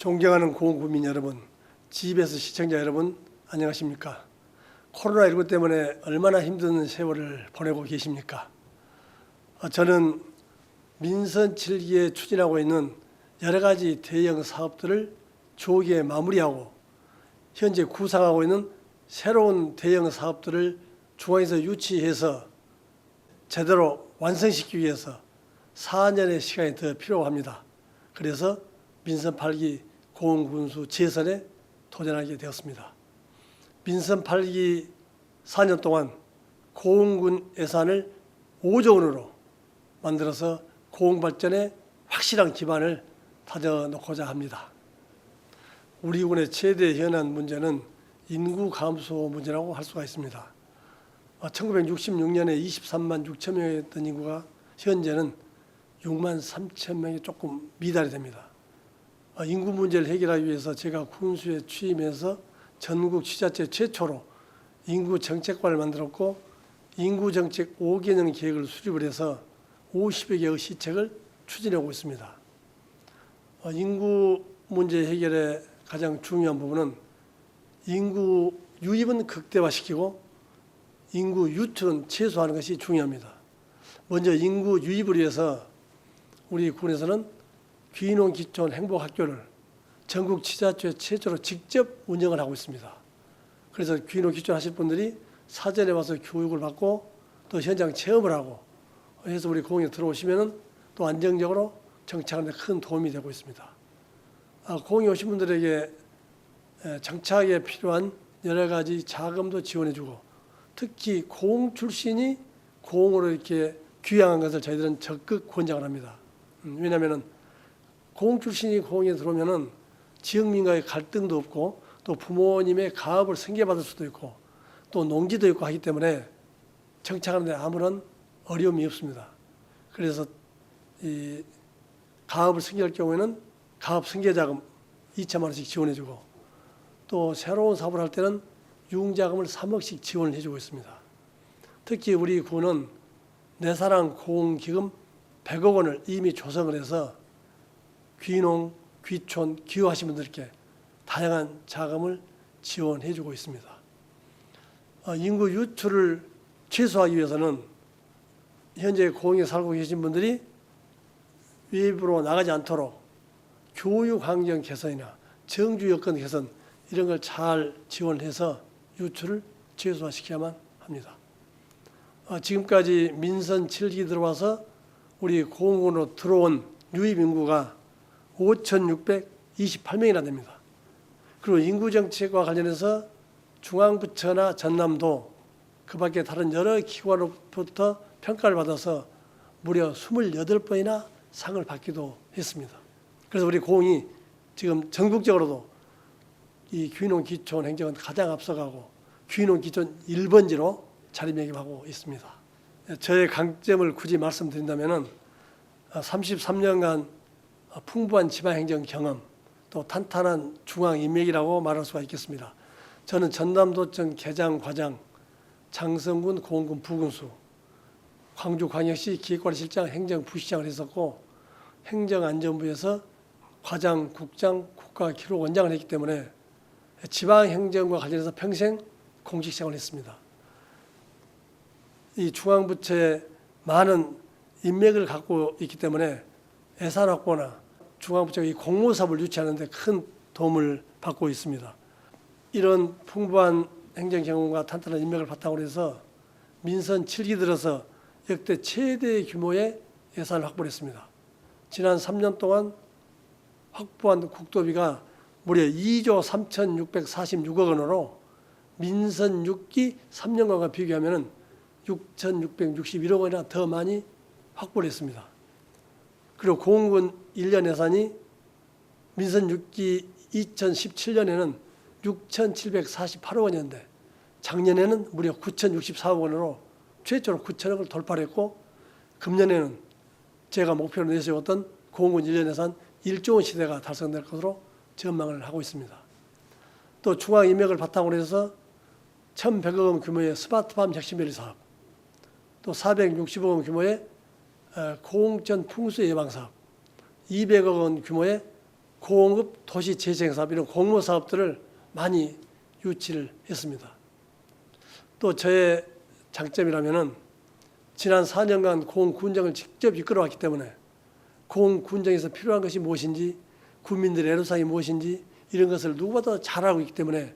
존경하는 고흥구민 여러분, GBS 시청자 여러분, 안녕하십니까? 코로나19 때문에 얼마나 힘든 세월을 보내고 계십니까? 저는 민선 7기에 추진하고 있는 여러 가지 대형 사업들을 조기에 마무리하고 현재 구상하고 있는 새로운 대형 사업들을 중앙에서 유치해서 제대로 완성시키기 위해서 4년의 시간이 더 필요합니다. 그래서 민선 8기 고흥군수 재선에 도전하게 되었습니다. 민선 8기 4년 동안 고흥군 예산을 5조 원으로 만들어서 고흥 발전에 확실한 기반을 다져놓고자 합니다. 우리 군의 최대 현안 문제는 인구 감소 문제라고 할 수가 있습니다. 1966년에 23만 6천 명이었던 인구가 현재는 6만 3천 명이 조금 미달이 됩니다. 인구 문제를 해결하기 위해서 제가 군수에 취임해서 전국 지자체 최초로 인구 정책관을 만들었고 인구 정책 5개년 계획을 수립을 해서 50여 개의 시책을 추진하고 있습니다. 인구 문제 해결의 가장 중요한 부분은 인구 유입은 극대화시키고 인구 유출은 최소화하는 것이 중요합니다. 먼저 인구 유입을 위해서 우리 군에서는 귀농 기촌 행복학교를 전국 지자체 최초로 직접 운영을 하고 있습니다. 그래서 귀농 기촌 하실 분들이 사전에 와서 교육을 받고 또 현장 체험을 하고 해서 우리 고흥에 들어오시면은 또 안정적으로 정착하는 데 큰 도움이 되고 있습니다. 고흥에 오신 분들에게 정착에 필요한 여러 가지 자금도 지원해주고 특히 고흥 출신이 고흥으로 이렇게 귀향한 것을 저희들은 적극 권장을 합니다. 왜냐하면은 고흥 출신이 고흥에 들어오면은 지역민과의 갈등도 없고 또 부모님의 가업을 승계받을 수도 있고 또 농지도 있고 하기 때문에 정착하는 데 아무런 어려움이 없습니다. 그래서 이 가업을 승계할 경우에는 가업 승계자금 2천만 원씩 지원해주고 또 새로운 사업을 할 때는 융자금을 3억씩 지원을 해주고 있습니다. 특히 우리 군은 내 사랑 고흥기금 100억 원을 이미 조성을 해서 귀농, 귀촌, 기여하신 분들께 다양한 자금을 지원해주고 있습니다. 인구 유출을 최소화하기 위해서는 현재 고흥에 살고 계신 분들이 외부로 나가지 않도록 교육 환경 개선이나 정주 여건 개선 이런 걸 잘 지원해서 유출을 최소화시켜야만 합니다. 지금까지 민선 7기 들어와서 우리 고흥군으로 들어온 유입 인구가 5,628명이나 됩니다. 그리고 인구정책과 관련해서 중앙부처나 전남도 그 밖에 다른 여러 기관으로부터 평가를 받아서 무려 28번이나 상을 받기도 했습니다. 그래서 우리 고흥이 지금 전국적으로도 이 귀농 기촌 행정은 가장 앞서가고 귀농 기촌 1번지로 자리매김하고 있습니다. 저의 강점을 굳이 말씀드린다면 33년간 풍부한 지방행정 경험 또 탄탄한 중앙인맥이라고 말할 수가 있겠습니다. 저는 전남도청 계장과장, 장성군 고흥군 부군수, 광주광역시 기획관리실장 행정부시장을 했었고 행정안전부에서 과장, 국장, 국가기록원장을 했기 때문에 지방행정과 관련해서 평생 공직생활을 했습니다. 이 중앙부처에 많은 인맥을 갖고 있기 때문에 예산 확보나 중앙부처가 이 공모사업을 유치하는 데 큰 도움을 받고 있습니다. 이런 풍부한 행정 경험과 탄탄한 인맥을 바탕으로 해서 민선 7기 들어서 역대 최대 규모의 예산을 확보를 했습니다. 지난 3년 동안 확보한 국도비가 무려 2조 3,646억 원으로 민선 6기 3년간과 비교하면 6,661억 원이나 더 많이 확보를 했습니다. 그리고 고흥군 1년 예산이 민선 6기 2017년에는 6,748억 원이었는데 작년에는 무려 9,064억 원으로 최초로 9천억을 돌파를 했고 금년에는 제가 목표로 내세웠던 고흥군 1년 예산 1조 원 시대가 달성될 것으로 전망을 하고 있습니다. 또 중앙인맥을 바탕으로 해서 1,100억 원 규모의 스마트팜 혁신밸리 사업, 또 460억 원 규모의 고흥전 풍수 예방 사업, 200억 원 규모의 고급 도시 재생사업 이런 공모 사업들을 많이 유치를 했습니다. 또 저의 장점이라면은 지난 4년간 고흥군정을 직접 이끌어왔기 때문에 고흥군정에서 필요한 것이 무엇인지, 국민들의 애로사항이 무엇인지 이런 것을 누구보다 잘 알고 있기 때문에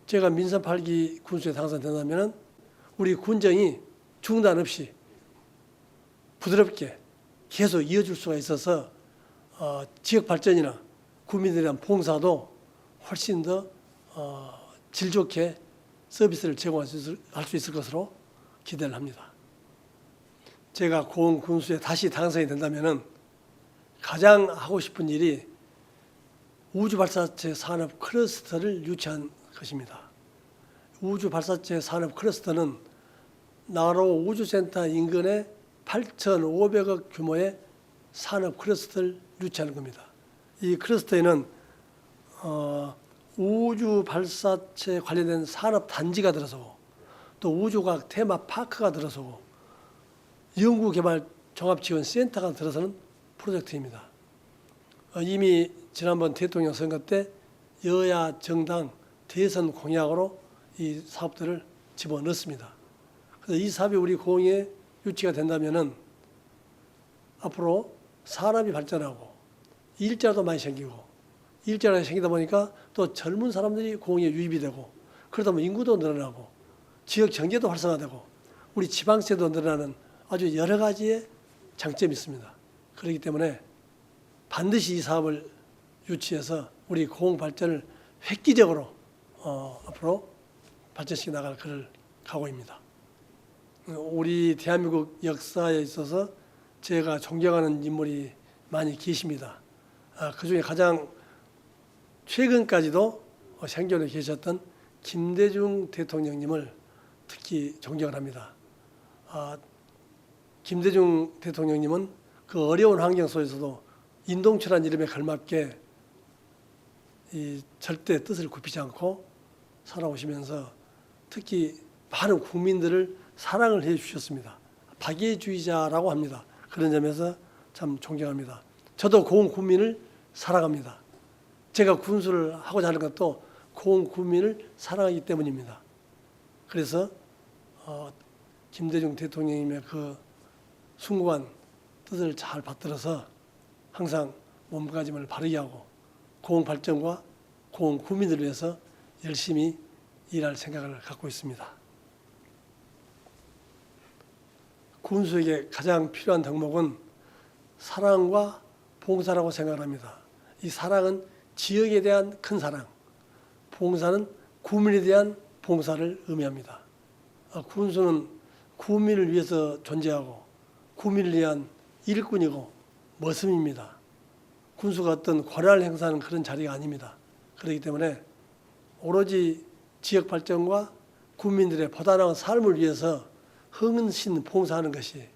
제가 민선 8기 군수에 당선된다면 우리 군정이 중단 없이 부드럽게 계속 이어줄 수가 있어서 지역 발전이나 국민들에 대한 봉사도 훨씬 더 질 좋게 서비스를 제공할 수 있을 것으로 기대를 합니다. 제가 고흥 군수에 다시 당선이 된다면 가장 하고 싶은 일이 우주발사체 산업 클러스터를 유치한 것입니다. 우주발사체 산업 클러스터는 나로 우주센터 인근에 8,500억 규모의 산업 클러스터를 유치하는 겁니다. 이 클러스터에는 우주 발사체 관련된 산업 단지가 들어서고 또 우주과학 테마파크가 들어서고 연구개발 종합지원센터가 들어서는 프로젝트입니다. 이미 지난번 대통령 선거 때 여야 정당 대선 공약으로 이 사업들을 집어넣습니다. 그래서 이 사업이 우리 고흥에 유치가 된다면은 앞으로 산업이 발전하고 일자리도 많이 생기고 일자리가 생기다 보니까 또 젊은 사람들이 고흥에 유입이 되고 그러다 보면 인구도 늘어나고 지역 경제도 활성화되고 우리 지방세도 늘어나는 아주 여러 가지의 장점이 있습니다. 그렇기 때문에 반드시 이 사업을 유치해서 우리 고흥 발전을 획기적으로 앞으로 발전시켜 나갈 그럴 각오입니다. 우리 대한민국 역사에 있어서 제가 존경하는 인물이 많이 계십니다. 그중에 가장 최근까지도 생존해 계셨던 김대중 대통령님을 특히 존경을 합니다. 김대중 대통령님은 그 어려운 환경 속에서도 인동철한 이름에 걸맞게 이 절대 뜻을 굽히지 않고 살아오시면서 특히 많은 국민들을 사랑을 해 주셨습니다. 박애주의자라고 합니다. 그런 점에서 참 존경합니다. 저도 고흥 군민을 사랑합니다. 제가 군수를 하고자 하는 것도 고흥 군민을 사랑하기 때문입니다. 그래서 김대중 대통령님의 그 숭고한 뜻을 잘 받들어서 항상 몸가짐을 바르게 하고 고흥 발전과 고흥 구민들을 위해서 열심히 일할 생각을 갖고 있습니다. 군수에게 가장 필요한 덕목은 사랑과 봉사라고 생각합니다. 이 사랑은 지역에 대한 큰 사랑, 봉사는 구민에 대한 봉사를 의미합니다. 군수는 구민을 위해서 존재하고 구민을 위한 일꾼이고 머슴입니다. 군수가 어떤 권한을 행사하는 그런 자리가 아닙니다. 그렇기 때문에 오로지 지역 발전과 국민들의 보다 나은 삶을 위해서 헌신 봉사하는 것이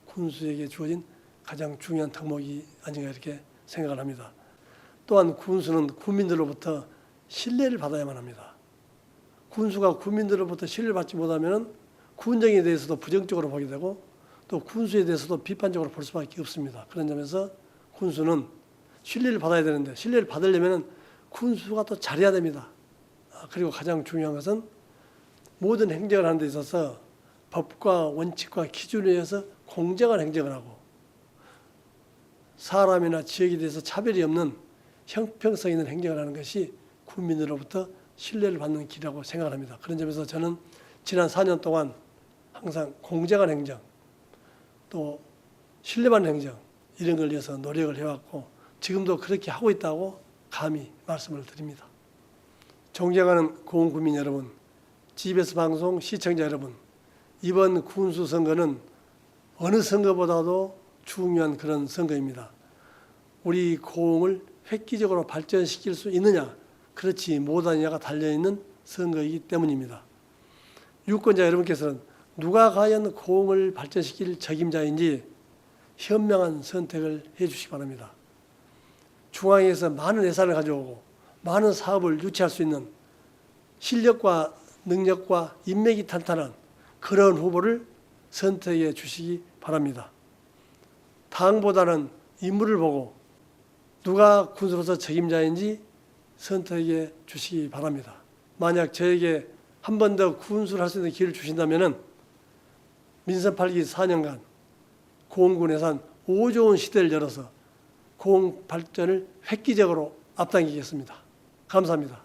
군수에게 주어진 가장 중요한 덕목이 아닌가 이렇게 생각을 합니다. 또한 군수는 국민들로부터 신뢰를 받아야만 합니다. 군수가 국민들로부터 신뢰를 받지 못하면 군정에 대해서도 부정적으로 보게 되고 또 군수에 대해서도 비판적으로 볼 수밖에 없습니다. 그런 점에서 군수는 신뢰를 받아야 되는데 신뢰를 받으려면 군수가 또 잘해야 됩니다. 그리고 가장 중요한 것은 모든 행정을 하는 데 있어서 법과 원칙과 기준에 의해서 공정한 행정을 하고 사람이나 지역에 대해서 차별이 없는 형평성 있는 행정을 하는 것이 국민으로부터 신뢰를 받는 길이라고 생각합니다. 그런 점에서 저는 지난 4년 동안 항상 공정한 행정 또 신뢰받는 행정 이런 걸 위해서 노력을 해왔고 지금도 그렇게 하고 있다고 감히 말씀을 드립니다. 존경하는 고흥 구민 여러분, GBS 방송 시청자 여러분, 이번 군수 선거는 어느 선거보다도 중요한 그런 선거입니다. 우리 고흥을 획기적으로 발전시킬 수 있느냐, 그렇지 못하느냐가 달려있는 선거이기 때문입니다. 유권자 여러분께서는 누가 과연 고흥을 발전시킬 적임자인지 현명한 선택을 해 주시기 바랍니다. 중앙에서 많은 예산을 가져오고 많은 사업을 유치할 수 있는 실력과 능력과 인맥이 탄탄한 그런 후보를 선택해 주시기 바랍니다. 당보다는 인물을 보고 누가 군수로서 책임자인지 선택해 주시기 바랍니다. 만약 저에게 한 번 더 군수를 할 수 있는 기회를 주신다면 민선 8기 4년간 고흥군 예산 5조 원 시대를 열어서 고흥 발전을 획기적으로 앞당기겠습니다. 감사합니다.